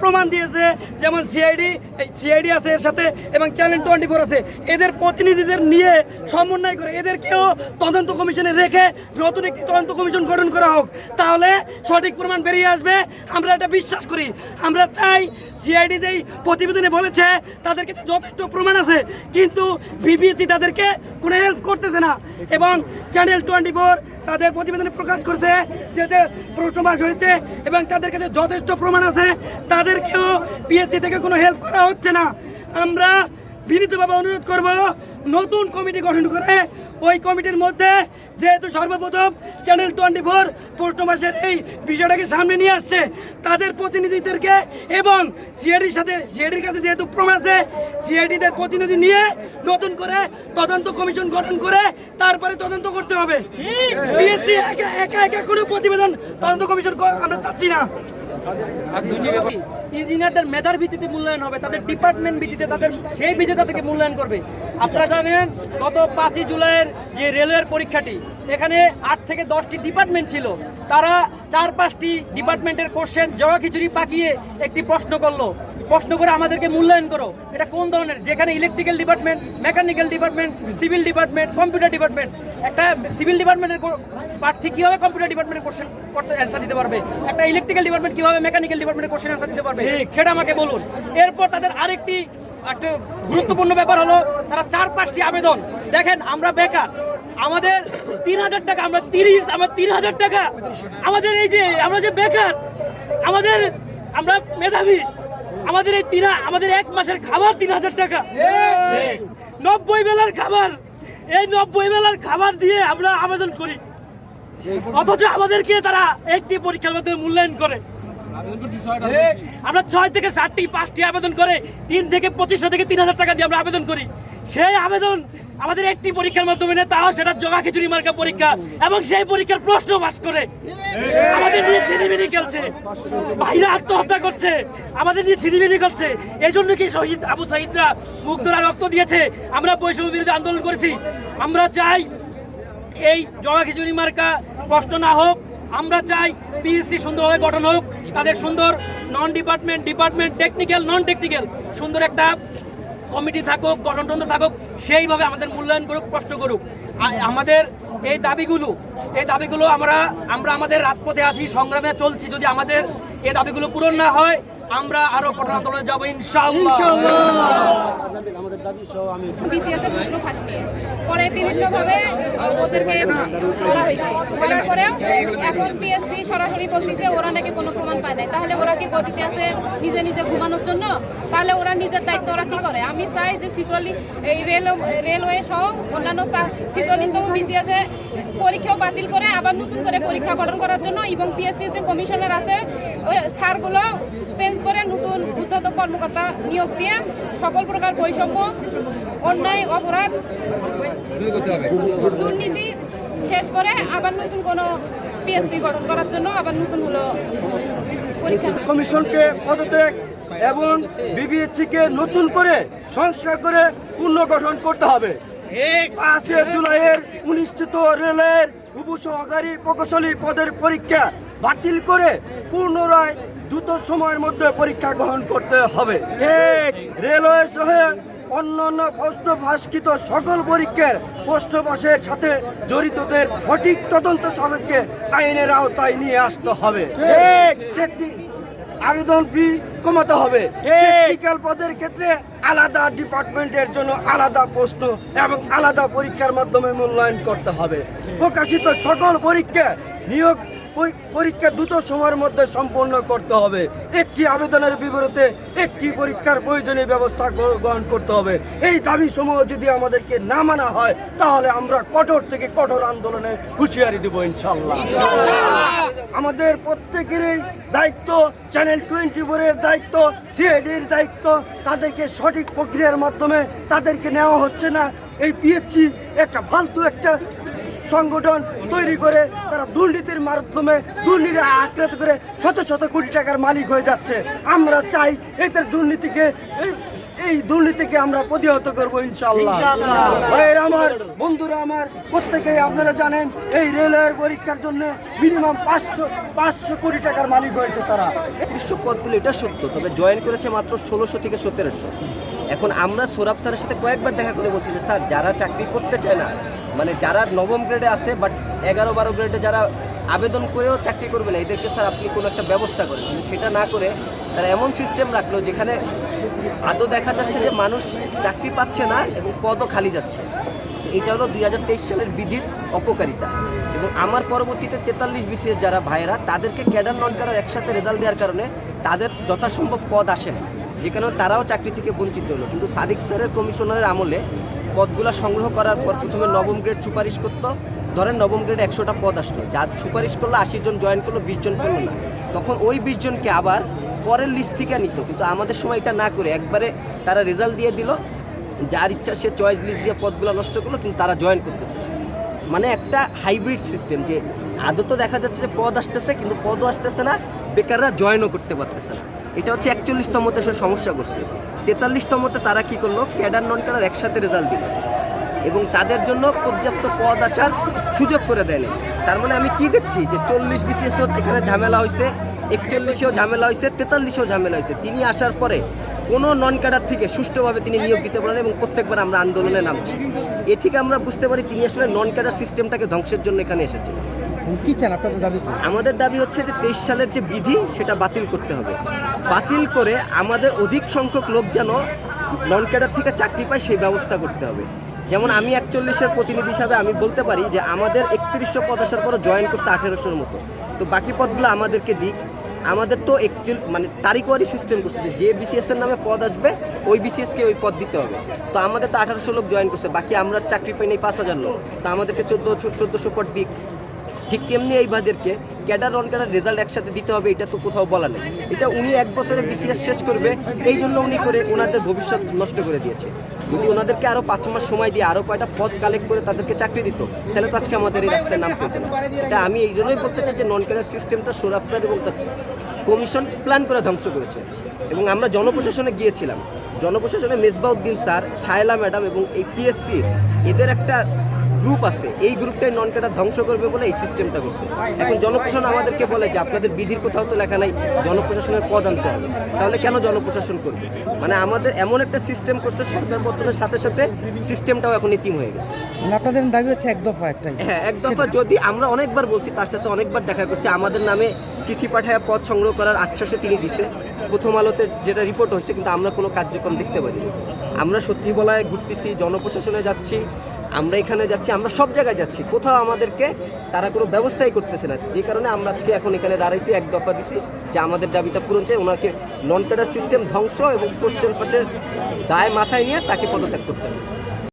প্রমাণ দিয়েছে, যেমন সিআইডি আছে এর সাথে এবং চ্যানেল 24 আছে, এদের প্রতিনিধিদের নিয়ে সমন্বয় করে এদেরকেও তদন্ত কমিশনে রেখে নতুন একটি তদন্ত কমিশন গঠন করা হোক, তাহলে সঠিক প্রমাণ বেরিয়ে আসবে। আমরা এটা বিশ্বাস করি। আমরা চাই সিআইডি যেই প্রতিবেদনে বলেছে তাদের কাছে যথেষ্ট প্রমাণ আছে, কিন্তু বিবিসি তাদেরকে কোনো হেল্প করতেছে না। এবং চ্যানেল 24 তাদের প্রতিবেদনে প্রকাশ করছে যে প্রশ্নবাস হয়েছে এবং তাদের কাছে যথেষ্ট প্রমাণ আছে, তাদেরকেও পিএসসি থেকে কোনো হেল্প করা হচ্ছে না। আমরা বিনীতভাবে অনুরোধ করব নতুন কমিটি গঠন করে ওই কমিটির মধ্যে, যেহেতু সর্বপ্রথম চ্যানেল 24 প্রশ্নবাসের এই বিষয়টাকে সামনে নিয়ে আসছে, তাদের প্রতিনিধিদেরকে এবং সিআইডির কাছে যেহেতু প্রমাণ আছে, সিআইডিদের প্রতিনিধি নিয়ে নতুন করে তদন্ত কমিশন গঠন করে তারপরে তদন্ত করতে হবে। পিএসসি একা একা কোনো প্রতিবেদন তদন্ত কমিশন আমরা চাচ্ছি না। ইঞ্জিনিয়ারদের মেধার ভিত্তিতে মূল্যায়ন হবে, তাদের ডিপার্টমেন্ট ভিত্তিতে, তাদের সেই ভিত্তিতে তাদেরকে মূল্যায়ন করবে। আপনারা জানেন গত 5 জুলাইয়ের যে রেলওয়ের পরীক্ষাটি, এখানে 8 থেকে 10টি ডিপার্টমেন্ট ছিল, তারা 4-5টি ডিপার্টমেন্টের কোশ্চেন জগা খিচুড়ি পাকিয়ে একটি প্রশ্ন করে আমাদেরকে মূল্যায়ন করো। এটা কোন ধরনের? যেখানে electrical department, mechanical department, civil department, computer department, একটা সিভিল ডিপার্টমেন্টের প্রার্থী কীভাবে কম্পিউটার ডিপার্টমেন্টের কোশ্চেন করতে অ্যান্সার দিতে পারবে, একটা ইলেকট্রিক্যাল ডিপার্টমেন্ট কীভাবে মেকানিক্যাল ডিপার্টমেন্টের কোশ্চেন অ্যান্সার দিতে পারবে, সেটা আমাকে বলুন। এরপর তাদের আরেকটি একটা গুরুত্বপূর্ণ ব্যাপার হলো, তারা 4-5টি আবেদন। দেখেন আমরা বেকার, আমাদের 3000 টাকা, আমরা 3000 টাকা, আমাদের এই যে আমরা যে বেকার, আমরা মেধাবী, আমাদের 1 মাসের খাবার 3000 টাকা, 90 বেলার খাবার, এই 90 বেলার খাবার দিয়ে আমরা আবেদন করি, অথচ আমাদেরকে তারা একটি পরীক্ষার মাধ্যমে মূল্যায়ন করে। আমরা 6 থেকে 7টি 5টি আবেদন করে 3 থেকে 2500 থেকে 3000 টাকা দিয়ে আমরা আবেদন করি। সেই আবেদন আমাদের একটি পরীক্ষার মাধ্যমে নেই, তাও সেটা জগা খিচুড়ি মার্কা পরীক্ষা, এবং সেই পরীক্ষার প্রশ্ন পাস করে আমাদের নিয়ে ছিনিমিনি খেলছে, ভাইরা আত্মহত্যা করছে, আমাদের নিয়ে ছিনিমিনি করছে। এই জন্য কি শহীদ আবু সাঈদরা মুগ্ধরা রক্ত দিয়েছে, আমরা বৈষম্য বিরোধী আন্দোলন করেছি। আমরা চাই এই জগা খিচুড়ি মার্কা প্রশ্ন না হোক, আমরা চাই পিএসসি সুন্দরভাবে গঠন হোক, তাদের সুন্দর ডিপার্টমেন্ট টেকনিক্যাল নন টেকনিক্যাল সুন্দর একটা কমিটি থাকুক, গঠনতন্ত্র থাকুক, সেইভাবে আমাদের মূল্যায়ন করুক, প্রশ্ন করুক। আমাদের এই দাবিগুলো আমরা আমাদের রাজপথে আছি, সংগ্রামে চলছি। যদি আমাদের এই দাবিগুলো পূরণ না হয়, আমরা আরো কঠোর আন্দোলনে যাবো ইনশাআল্লাহ। পরে বিভিন্নভাবে ওদেরকে ধরা হয়েছে, ধরার পরেও এখন পিএসসি সরাসরি বলতেছে ওরা নাকি কোনো প্রমাণ পায় নাই। তাহলে ওরা কি গতিতে আছে নিজে ঘুমানোর জন্য? তাহলে ওরা নিজের দায়িত্ব ওরা কি করে? আমি চাই যে এই রেলওয়ে সহ অন্যান্য 46তম বিসিএসে পরীক্ষাও বাতিল করে আবার নতুন করে পরীক্ষা গঠন করার জন্য, এবং পিএসসি যে কমিশনার আছে ওই স্যারগুলো চেঞ্জ করে নতুন উদ্ধত কর্মকর্তা নিয়োগ দিয়ে সকল প্রকার বৈষম্য, অন্যায়, অপরাধ, দুর্নীতি শেষ করে আবার নতুন কোনো পিএসসি গঠন করার জন্য আবার নতুন হলো পরীক্ষা কমিশনকে পদত্যাগ এবং বিবিএসসিকে নতুন করে সংস্কার করে পুনর্গঠন করতে হবে। 5 জুলাইয়ের অনুষ্ঠিত রেলের উপসহকারী প্রকৌশলী পদের পরীক্ষা বাতিল করে পুনরায় দ্রুত সময়ের মধ্যে পরীক্ষা গ্রহণ করতে হবে। ঠিক রেলওয়ে সহ অন্যান্য প্রশ্নফাঁসকৃত সকল পরীক্ষার প্রশ্নফাঁসের সাথে জড়িতদের সঠিক তদন্ত সাপেক্ষে আইনের আওতায় নিয়ে আসতে হবে। ঠিক আবেদন ফি কমাতে হবে। টেকনিক্যাল পদের ক্ষেত্রে আলাদা ডিপার্টমেন্টের জন্য আলাদা প্রশ্ন এবং আলাদা পরীক্ষার মাধ্যমে মূল্যায়ন করতে হবে। প্রকাশিত সকল পরীক্ষা দ্রুত সময়ের মধ্যে সম্পন্ন করতে হবে। একটি আবেদনের বিপরীতে একটি পরীক্ষার প্রয়োজনীয় ব্যবস্থা গ্রহণ করতে হবে। এই দাবি সমূহ যদি আমাদেরকে না মানা হয়, তাহলে আমরা কঠোর থেকে কঠোর আন্দোলনে হুঁশিয়ারি দেব ইনশাআল্লাহ। আমাদের প্রত্যেকেরই দায়িত্ব, চ্যানেল 24-এর দায়িত্ব, সিআইডির দায়িত্ব, তাদেরকে সঠিক প্রক্রিয়ার মাধ্যমে তাদেরকে নেওয়া হচ্ছে না। এই পিএসসি একটা ফালতু একটা সংগঠন তৈরি করে তারা দুর্নীতির মাধ্যমে দুর্নীতি আক্রান্ত করে শত শত কোটি টাকার মালিক হয়ে যাচ্ছে। আমরা চাই এদের দুর্নীতিকে এই দুর্নীতিকে আমরা প্রতিহত করবো ইনশাআল্লাহ। ভাইয়েরা আমার, বন্ধুরা আমার, প্রত্যেকেই আপনারা জানেন এই রেলওয়ের পরীক্ষার জন্য মিনিমাম 500 কোটি টাকার মালিক হয়েছে তারা। ৩০০ পদ দিলে এটা সত্য, তবে জয়েন করেছে মাত্র ১৬০০ থেকে ১৭০০। এখন আমরা সোরাব স্যারের সাথে কয়েকবার দেখা করে বলছি যে স্যার, যারা চাকরি করতে চায় না, মানে যারা নবম গ্রেডে আছে বাট 11-12 গ্রেডে যারা আবেদন করেও চাকরি করবে না, এদেরকে স্যার আপনি কোনো একটা ব্যবস্থা করেন। কিন্তু সেটা না করে তারা এমন সিস্টেম রাখলো যেখানে আদৌ দেখা যাচ্ছে যে মানুষ চাকরি পাচ্ছে না এবং পদও খালি যাচ্ছে। এটা হলো 2023 সালের বিধির অপকারিতা। এবং আমার পরবর্তীতে 43 BCS যারা ভাইয়েরা, তাদেরকে ক্যাডার নন ক্যাডার একসাথে রেজাল্ট দেওয়ার কারণে তাদের যথাসম্ভব পদ আসে না, যে কারণে তারাও চাকরি থেকে বঞ্চিত হলো। কিন্তু সাদিক স্যারের কমিশনারের আমলে পদগুলো সংগ্রহ করার পর প্রথমে নবম গ্রেড সুপারিশ করতো, ধরেন নবম গ্রেডে 100টা পদ আসলো, যা সুপারিশ করলো 80 জন জয়েন করলো, 20 জন করলো না, তখন ওই 20 জনকে আবার পরের লিস্ট থেকে নিত। কিন্তু আমাদের সময় এটা না করে একবারে তারা রেজাল্ট দিয়ে দিল, যার ইচ্ছা সে চয়েস লিস্ট দিয়ে পদগুলো নষ্ট করলো, কিন্তু তারা জয়েন করতেছে। মানে একটা হাইব্রিড সিস্টেম, যে আদত দেখা যাচ্ছে যে পদ আসতেছে কিন্তু পদও আসতেছে না, বেকাররা জয়েনও করতে পারতেছে না। এটা হচ্ছে 41তমতে সে সমস্যা করছে। 43তমতে তারা কি করলো, ক্যাডার নন ক্যাডার একসাথে রেজাল্ট দিল এবং তাদের জন্য পর্যাপ্ত পদ আসার সুযোগ করে দেয়নি। তার মানে আমি কি দেখছি যে 40 BCS এখানে ঝামেলা হয়েছে, 41-এও ঝামেলা হয়েছে, 43-এও ঝামেলা হয়েছে। তিনি আসার পরে কোনো নন ক্যাডার থেকে সুষ্ঠুভাবে তিনি নিয়োগ দিতে পারেন এবং প্রত্যেকবার আমরা আন্দোলনে নামছি। এ থেকে আমরা বুঝতে পারি তিনি আসলে নন ক্যাডার সিস্টেমটাকে ধ্বংসের জন্য এখানে এসেছেন। কি চান আপনাদের দাবি? আমাদের দাবি হচ্ছে যে 23 সালের যে বিধি সেটা বাতিল করতে হবে। বাতিল করে আমাদের অধিক সংখ্যক লোক যেন নন ক্যাডার থেকে চাকরি পায় সেই ব্যবস্থা করতে হবে। যেমন আমি 41-এর প্রতিনিধি হিসাবে আমি বলতে পারি যে আমাদের 3100 পদ আসার পরে জয়েন করছে 1800-র মতো, তো বাকি পদগুলো আমাদেরকে দিক। আমাদের তো মানে তারিখওয়ারি সিস্টেম করছে যে BCS এর নামে পদ আসবে ওই BCS-কে ওই পদ দিতে হবে। তো আমাদের তো 1800 লোক জয়েন করছে, বাকি আমরা চাকরি পাই নাই 5000 লোক, তো আমাদেরকে 1400 পদ দিক। ঠিক তেমনি এই ভাইদেরকে ক্যাডার অন ক্যাডার রেজাল্ট একসাথে দিতে হবে, এটা তো কোথাও বলা নেই। এটা উনি 1 বছরে BCS শেষ করবে, এই জন্য উনি করে ওনাদের ভবিষ্যৎ নষ্ট করে দিয়েছে। যদি ওনাদেরকে আরও 5 মাস সময় দিয়ে আরও কয়টা পদ কালেক্ট করে তাদেরকে চাকরি দিত, তাহলে তো আজকে আমাদের এই রাস্তায় নামতে হতো না। এটা আমি এই জন্যই বলতে চাই যে নন ক্যাডার সিস্টেমটা সোরাব স্যার এবং তার কমিশন প্ল্যান করে ধ্বংস করেছে। এবং আমরা জনপ্রশাসনে গিয়েছিলাম, জনপ্রশাসনে মেজবাউদ্দিন স্যার, শায়লা ম্যাডাম এবং এই PSC এদের একটা গ্রুপ আছে, এই গ্রুপটাই নন ক্যাডার ধ্বংস করবে বলে এই সিস্টেমটা করছে। এখন জনপ্রশাসন আমাদেরকে বলে যে আপনাদের বিধির কোথাও তো লেখা নাই জনপ্রশাসনের পদ আনতে হবে, তাহলে কেন জনপ্রশাসন করবে? মানে আমাদের এমন একটা সিস্টেম করছে, সরকার পতনের সাথে সাথে সিস্টেমটাও এখন ইতিম হয়ে গেছে। আপনাদের দাবি হচ্ছে এক দফা একটাই? হ্যাঁ, এক দফা। যদি আমরা অনেকবার বলছি, তার সাথে অনেকবার দেখা করছি, আমাদের নামে চিঠি পাঠায় পদ সংগ্রহ করার আশ্বাসও তিনি দিছে, প্রথম আলোতে যেটা রিপোর্ট হয়েছে, কিন্তু আমরা কোনো কার্যক্রম দেখতে পারি। আমরা সত্যি বলায় ঘুরতেছি, জনপ্রশাসনে যাচ্ছি, আমরা এখানে যাচ্ছি, আমরা সব জায়গায় যাচ্ছি, কোথাও আমাদেরকে তারা কোনো ব্যবস্থাই করতেছে না। যে কারণে আমরা আজকে এখন এখানে দাঁড়াইছি, এক দফা দিছি যে আমাদের দাবিটা পূরণ চাই, ওনাকে নন ক্যাডার সিস্টেম ধ্বংস এবং পোস্টাল পাশের দায় মাথায় নিয়ে তাকে পদত্যাগ করতে হবে।